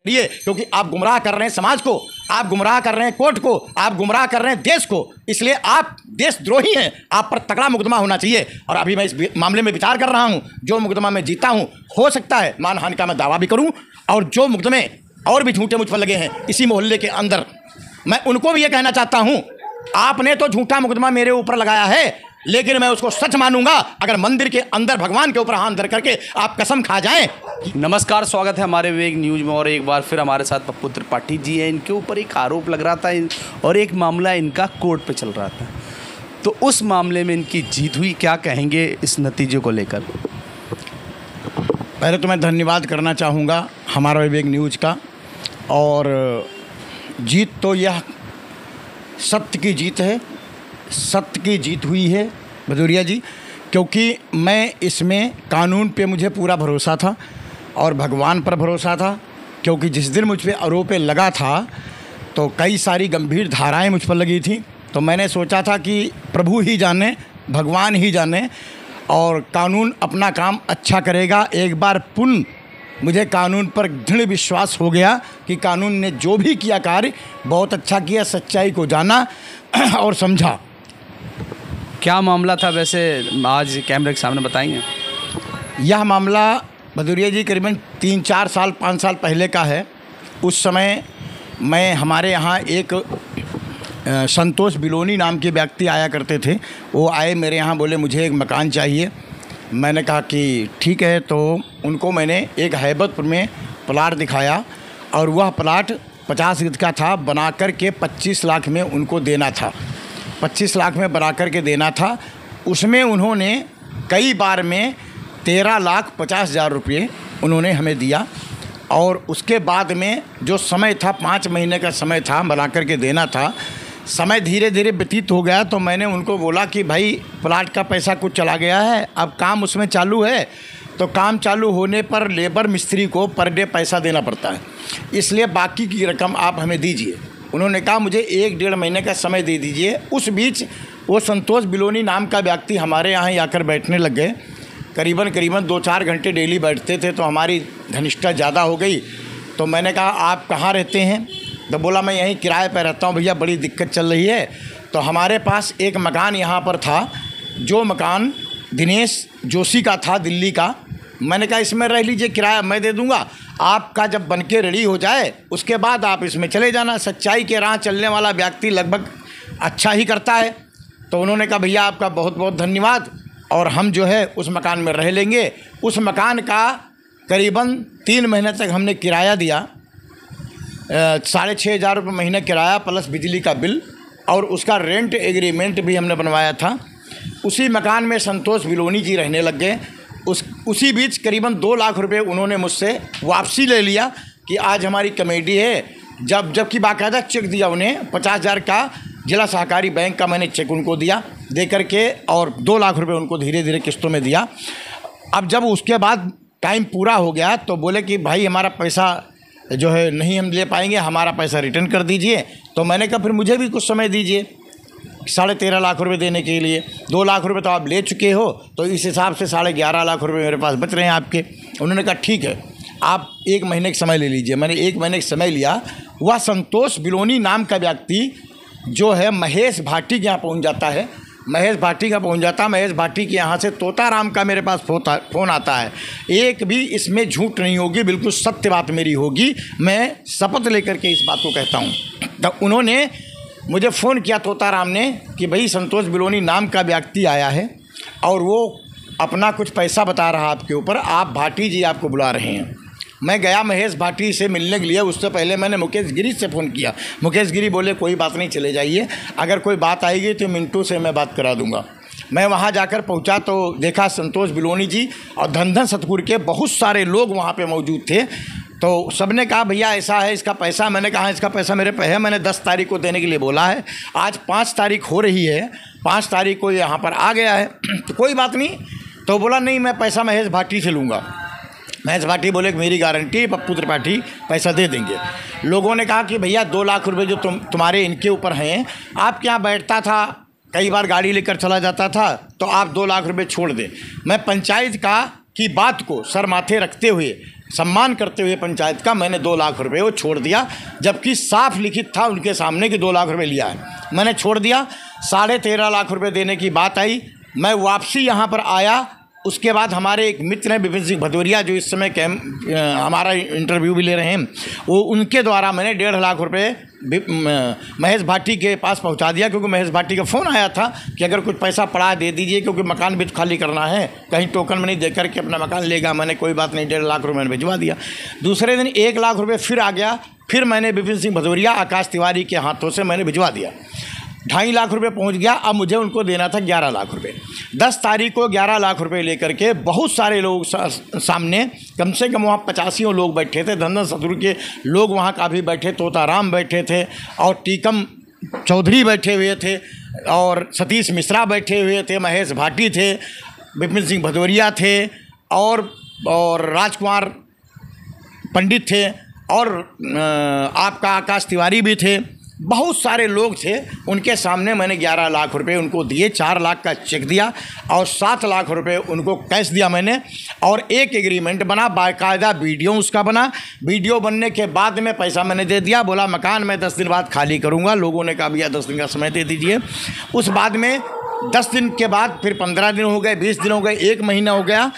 लिए, क्योंकि आप गुमराह कर रहे हैं समाज को, आप गुमराह कर रहे हैं कोर्ट को, आप गुमराह कर रहे हैं देश को, इसलिए आप देशद्रोही हैं। आप पर तगड़ा मुकदमा होना चाहिए। और अभी मैं इस मामले में विचार कर रहा हूं, जो मुकदमा मैं जीता हूं, हो सकता है मानहानि का मैं दावा भी करूं, और जो मुकदमे और भी झूठे मुझ पर लगे हैं इसी मोहल्ले के अंदर, मैं उनको भी ये कहना चाहता हूं, आपने तो झूठा मुकदमा मेरे ऊपर लगाया है, लेकिन मैं उसको सच मानूंगा अगर मंदिर के अंदर भगवान के ऊपर हाथ धर करके आप कसम खा जाएं। नमस्कार, स्वागत है हमारे विवेक न्यूज़ में। और एक बार फिर हमारे साथ पप्पू त्रिपाठी जी हैं। इनके ऊपर एक आरोप लग रहा था और एक मामला इनका कोर्ट पे चल रहा था, तो उस मामले में इनकी जीत हुई। क्या कहेंगे इस नतीजे को लेकर? पहले तो मैं धन्यवाद करना चाहूँगा हमारा विवेक न्यूज़ का, और जीत तो यह सत्य की जीत है, सत्य की जीत हुई है भदौरिया जी, क्योंकि मैं इसमें कानून पे मुझे पूरा भरोसा था और भगवान पर भरोसा था, क्योंकि जिस दिन मुझ पे आरोप लगा था तो कई सारी गंभीर धाराएं मुझ पर लगी थी। तो मैंने सोचा था कि प्रभु ही जाने, भगवान ही जाने, और कानून अपना काम अच्छा करेगा। एक बार पुनः मुझे कानून पर दृढ़ विश्वास हो गया कि कानून ने जो भी किया कार्य बहुत अच्छा किया, सच्चाई को जाना और समझा। क्या मामला था वैसे, आज कैमरे के सामने बताएंगे? यह मामला भदौरिया जी करीबन 3-4 साल 5 साल पहले का है। उस समय मैं हमारे यहाँ एक संतोष बिलोनी नाम के व्यक्ति आया करते थे। वो आए मेरे यहाँ, बोले मुझे एक मकान चाहिए। मैंने कहा कि ठीक है। तो उनको मैंने एक हैबतपुर में प्लाट दिखाया, और वह प्लाट 50 गज का था, बना कर के 25 लाख में उनको देना था। 25 लाख में बना कर के देना था। उसमें उन्होंने कई बार में 13,50,000 रुपये उन्होंने हमें दिया, और उसके बाद में जो समय था 5 महीने का समय था, बना कर के देना था। समय धीरे धीरे व्यतीत हो गया, तो मैंने उनको बोला कि भाई प्लाट का पैसा कुछ चला गया है, अब काम उसमें चालू है, तो काम चालू होने पर लेबर मिस्त्री को पर डे पैसा देना पड़ता है, इसलिए बाकी की रकम आप हमें दीजिए। उन्होंने कहा मुझे 1-1.5 महीने का समय दे दीजिए। उस बीच वो संतोष बिलोनी नाम का व्यक्ति हमारे यहाँ ही आकर बैठने लग गए। करीबन 2-4 घंटे डेली बैठते थे, तो हमारी घनिष्ठता ज़्यादा हो गई। तो मैंने कहा आप कहाँ रहते हैं? तो बोला मैं यहीं किराए पर रहता हूँ भैया, बड़ी दिक्कत चल रही है। तो हमारे पास एक मकान यहाँ पर था, जो मकान दिनेश जोशी का था, दिल्ली का। मैंने कहा इसमें रह लीजिए, किराया मैं दे दूँगा, आपका जब बन के रेडी हो जाए उसके बाद आप इसमें चले जाना। सच्चाई के राह चलने वाला व्यक्ति लगभग अच्छा ही करता है। तो उन्होंने कहा भैया आपका बहुत बहुत धन्यवाद, और हम जो है उस मकान में रह लेंगे। उस मकान का करीबन 3 महीने तक हमने किराया दिया, 6,500 रुपये महीने किराया प्लस बिजली का बिल, और उसका रेंट एग्रीमेंट भी हमने बनवाया था। उसी मकान में संतोष बिलोनी जी रहने लग गए। उसी बीच करीबन 2 लाख रुपए उन्होंने मुझसे वापसी ले लिया कि आज हमारी कमेटी है। जबकि बाकायदा चेक दिया उन्हें 50,000 का, जिला सहकारी बैंक का मैंने चेक उनको दिया, दे करके, और 2 लाख रुपए उनको धीरे धीरे किस्तों में दिया। अब जब उसके बाद टाइम पूरा हो गया तो बोले कि भाई हमारा पैसा जो है नहीं हम ले पाएंगे, हमारा पैसा रिटर्न कर दीजिए। तो मैंने कहा फिर मुझे भी कुछ समय दीजिए 13.5 लाख रुपए देने के लिए। 2 लाख रुपए तो आप ले चुके हो, तो इस हिसाब से 11.5 लाख रुपए मेरे पास बच रहे हैं आपके। उन्होंने कहा ठीक है, आप 1 महीने का समय ले लीजिए। मैंने 1 महीने का समय लिया। वह संतोष बिलोनी नाम का व्यक्ति जो है महेश भाटी के यहाँ पहुँच जाता है। महेश भाटी का पहुँच जाता, महेश भाटी के यहाँ से तोताराम का मेरे पास फ़ोन आता है। एक भी इसमें झूठ नहीं होगी, बिल्कुल सत्य बात मेरी होगी, मैं शपथ लेकर के इस बात को कहता हूँ। तो उन्होंने मुझे फ़ोन किया तोताराम ने कि भाई संतोष बिलोनी नाम का व्यक्ति आया है और वो अपना कुछ पैसा बता रहा आपके ऊपर, आप भाटी जी आपको बुला रहे हैं। मैं गया महेश भाटी से मिलने के लिए। उससे पहले मैंने मुकेश गिरी से फ़ोन किया। मुकेश गिरी बोले कोई बात नहीं, चले जाइए, अगर कोई बात आएगी तो मिंटू से मैं बात करा दूंगा। मैं वहाँ जाकर पहुँचा तो देखा संतोष बिलोनी जी और धन सतपुर के बहुत सारे लोग वहाँ पे मौजूद थे। तो सबने कहा भैया ऐसा है, इसका पैसा। मैंने कहा इसका पैसा मेरे पे है, मैंने 10 तारीख को देने के लिए बोला है, आज 5 तारीख हो रही है, 5 तारीख को यहाँ पर आ गया है, तो कोई बात नहीं। तो बोला नहीं मैं पैसा महेश भाटी से लूँगा। महेश भाटी बोले कि मेरी गारंटी, पप्पू त्रिपाठी पैसा दे देंगे। लोगों ने कहा कि भैया 2 लाख रुपए जो तुम्हारे इनके ऊपर हैं, आपके यहाँ बैठता था, कई बार गाड़ी लेकर चला जाता था, तो आप 2 लाख रुपए छोड़ दें। मैं पंचायत की बात को सर माथे रखते हुए सम्मान करते हुए पंचायत का मैंने 2 लाख रुपए वो छोड़ दिया, जबकि साफ लिखित था उनके सामने कि 2 लाख रुपए लिया है। मैंने छोड़ दिया। 13.5 लाख रुपए देने की बात आई। मैं वापसी यहाँ पर आया। उसके बाद हमारे एक मित्र हैं विपिन सिंह भदौरिया, जो इस समय हमारा इंटरव्यू भी ले रहे हैं, वो उनके द्वारा मैंने 1.5 लाख रुपए महेश भाटी के पास पहुंचा दिया, क्योंकि महेश भाटी का फ़ोन आया था कि अगर कुछ पैसा पड़ा दे दीजिए, क्योंकि मकान भी तो खाली करना है, कहीं टोकन में नहीं दे करके अपना मकान लेगा। मैंने कोई बात नहीं, 1.5 लाख रुपये मैंने भिजवा दिया। दूसरे दिन 1 लाख रुपये फिर आ गया। फिर मैंने विपिन सिंह भदौरिया, आकाश तिवारी के हाथों से मैंने भिजवा दिया। 2.5 लाख रुपए पहुंच गया। अब मुझे उनको देना था 11 लाख रुपए। 10 तारीख को 11 लाख रुपए लेकर के बहुत सारे लोग सामने, कम से कम वहाँ 85 लोग बैठे थे। धंधन सतुर के लोग वहाँ काफ़ी बैठे, तोताराम बैठे थे और टीकम चौधरी बैठे हुए थे और सतीश मिश्रा बैठे हुए थे, महेश भाटी थे, विपिन सिंह भदौरिया थे और राजकुमार पंडित थे और आपका आकाश तिवारी भी थे। बहुत सारे लोग थे। उनके सामने मैंने 11 लाख रुपए उनको दिए, 4 लाख का चेक दिया और 7 लाख रुपए उनको कैश दिया मैंने। और एक एग्रीमेंट बना, बाकायदा वीडियो उसका बना। वीडियो बनने के बाद में पैसा मैंने दे दिया। बोला मकान मैं 10 दिन बाद खाली करूँगा। लोगों ने कहा भैया 10 दिन का समय दे दीजिए। उस बाद में 10 दिन के बाद फिर 15 दिन हो गए, 20 दिन हो गए, 1 महीना हो गया।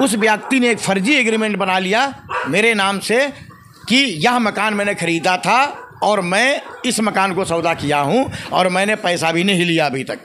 उस व्यक्ति ने एक फर्जी एग्रीमेंट बना लिया मेरे नाम से कि यह मकान मैंने ख़रीदा था और मैं इस मकान को सौदा किया हूं और मैंने पैसा भी नहीं लिया अभी तक,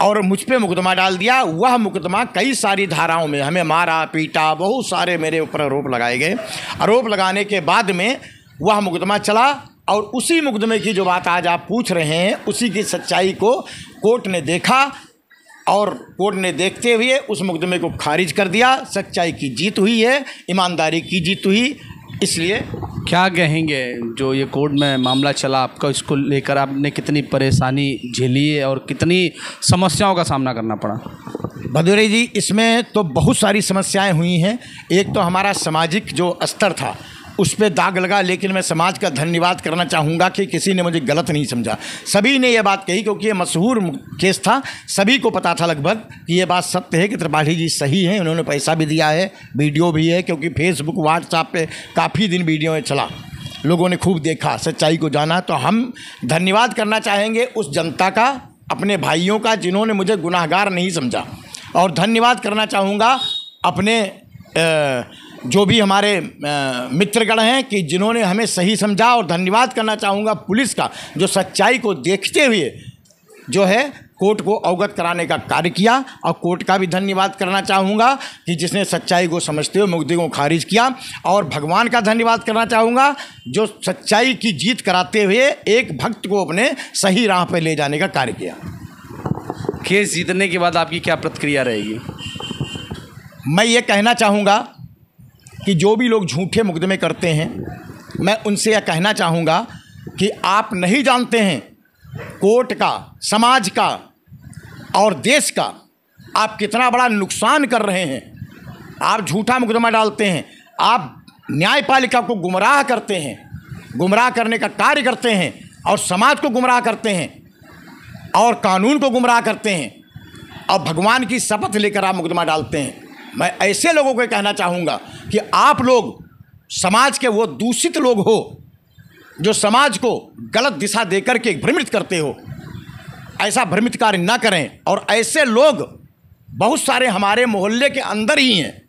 और मुझ पे मुकदमा डाल दिया। वह मुकदमा कई सारी धाराओं में हमें मारा पीटा, बहुत सारे मेरे ऊपर आरोप लगाए गए। आरोप लगाने के बाद में वह मुकदमा चला और उसी मुकदमे की जो बात आज आप पूछ रहे हैं, उसी की सच्चाई को कोर्ट ने देखा और कोर्ट ने देखते हुए उस मुकदमे को खारिज कर दिया। सच्चाई की जीत हुई है, ईमानदारी की जीत हुई। इसलिए क्या कहेंगे जो ये कोर्ट में मामला चला आपका, इसको लेकर आपने कितनी परेशानी झेली है और कितनी समस्याओं का सामना करना पड़ा? भदौरिया जी, इसमें तो बहुत सारी समस्याएं हुई हैं। एक तो हमारा सामाजिक जो स्तर था उस पर दाग लगा, लेकिन मैं समाज का धन्यवाद करना चाहूँगा कि किसी ने मुझे गलत नहीं समझा। सभी ने यह बात कही, क्योंकि ये मशहूर केस था, सभी को पता था लगभग कि ये बात सत्य है कि त्रिपाठी जी सही हैं। उन्होंने पैसा भी दिया है, वीडियो भी है, क्योंकि फेसबुक व्हाट्सएप पे काफ़ी दिन वीडियो में चला, लोगों ने खूब देखा, सच्चाई को जाना। तो हम धन्यवाद करना चाहेंगे उस जनता का, अपने भाइयों का, जिन्होंने मुझे गुनाहगार नहीं समझा। और धन्यवाद करना चाहूँगा अपने जो भी हमारे मित्रगण हैं कि जिन्होंने हमें सही समझा। और धन्यवाद करना चाहूँगा पुलिस का, जो सच्चाई को देखते हुए जो है कोर्ट को अवगत कराने का कार्य किया। और कोर्ट का भी धन्यवाद करना चाहूँगा कि जिसने सच्चाई को समझते हुए मुकदमे को खारिज किया। और भगवान का धन्यवाद करना चाहूँगा जो सच्चाई की जीत कराते हुए एक भक्त को अपने सही राह पर ले जाने का कार्य किया। केस जीतने के बाद आपकी क्या प्रतिक्रिया रहेगी? मैं ये कहना चाहूँगा कि जो भी लोग झूठे मुकदमे करते हैं, मैं उनसे यह कहना चाहूँगा कि आप नहीं जानते हैं कोर्ट का, समाज का और देश का आप कितना बड़ा नुकसान कर रहे हैं। आप झूठा मुकदमा डालते हैं, आप न्यायपालिका को गुमराह करते हैं, गुमराह करने का कार्य करते हैं और समाज को गुमराह करते हैं और कानून को गुमराह करते हैं और भगवान की शपथ लेकर आप मुकदमा डालते हैं। मैं ऐसे लोगों को कहना चाहूँगा कि आप लोग समाज के वो दूषित लोग हो जो समाज को गलत दिशा देकर के भ्रमित करते हो। ऐसा भ्रमित कार्य ना करें। और ऐसे लोग बहुत सारे हमारे मोहल्ले के अंदर ही हैं।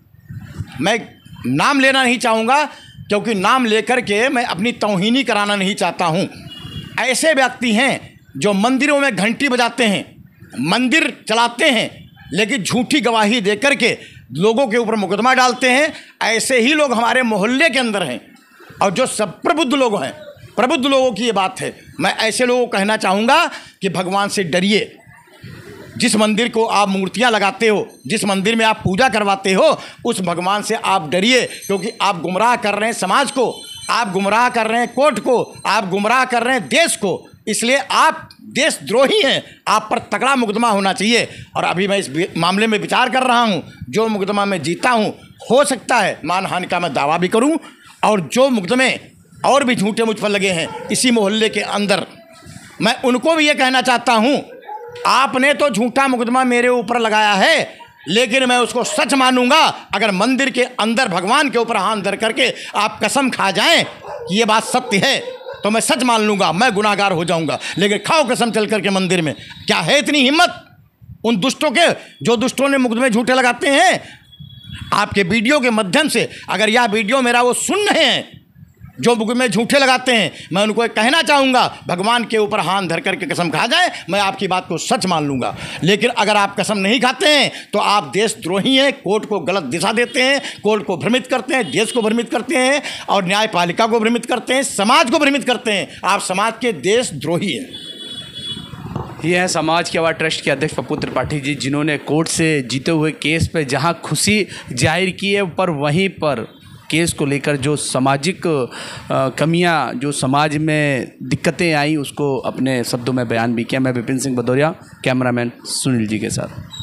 मैं नाम लेना नहीं चाहूँगा, क्योंकि नाम लेकर के मैं अपनी तौहीनी कराना नहीं चाहता हूँ। ऐसे व्यक्ति हैं जो मंदिरों में घंटी बजाते हैं, मंदिर चलाते हैं, लेकिन झूठी गवाही देकर के लोगों के ऊपर मुकदमा डालते हैं। ऐसे ही लोग हमारे मोहल्ले के अंदर हैं। और जो सब प्रबुद्ध लोग हैं, प्रबुद्ध लोगों की ये बात है। मैं ऐसे लोगों को कहना चाहूँगा कि भगवान से डरिए। जिस मंदिर को आप मूर्तियाँ लगाते हो, जिस मंदिर में आप पूजा करवाते हो, उस भगवान से आप डरिए, क्योंकि आप गुमराह कर रहे हैं समाज को, आप गुमराह कर रहे हैं कोर्ट को, आप गुमराह कर रहे हैं देश को। इसलिए आप देशद्रोही हैं, आप पर तगड़ा मुकदमा होना चाहिए। और अभी मैं इस मामले में विचार कर रहा हूं, जो मुकदमा मैं जीता हूं, हो सकता है मानहानि का मैं दावा भी करूं। और जो मुकदमे और भी झूठे मुझ पर लगे हैं इसी मोहल्ले के अंदर, मैं उनको भी ये कहना चाहता हूं, आपने तो झूठा मुकदमा मेरे ऊपर लगाया है, लेकिन मैं उसको सच मानूंगा अगर मंदिर के अंदर भगवान के ऊपर हाथ धर करके आप कसम खा जाएं कि ये बात सत्य है, तो मैं सच मान लूंगा, मैं गुनाहगार हो जाऊंगा। लेकिन खाओ कसम चल करके मंदिर में, क्या है इतनी हिम्मत उन दुष्टों के, जो दुष्टों ने मुकदमे झूठे लगाते हैं? आपके वीडियो के माध्यम से अगर यह वीडियो मेरा वो सुन रहे हैं जो मुकदमे झूठे लगाते हैं, मैं उनको एक कहना चाहूँगा, भगवान के ऊपर हाथ धर करके कसम खा जाए, मैं आपकी बात को सच मान लूँगा। लेकिन अगर आप कसम नहीं खाते हैं तो आप देशद्रोही हैं, कोर्ट को गलत दिशा देते हैं, कोर्ट को भ्रमित करते हैं, देश को भ्रमित करते हैं और न्यायपालिका को भ्रमित करते हैं, समाज को भ्रमित करते हैं। आप समाज के देशद्रोही हैं। ये है समाज की आवाज़ ट्रस्ट के अध्यक्ष पप्पू त्रिपाठी जी, जिन्होंने कोर्ट से जीते हुए केस पे जहां खुशी जाहिर की है, पर वहीं पर केस को लेकर जो सामाजिक कमियां, जो समाज में दिक्कतें आई, उसको अपने शब्दों में बयान भी किया। मैं विपिन सिंह भदौरिया, कैमरामैन सुनील जी के साथ।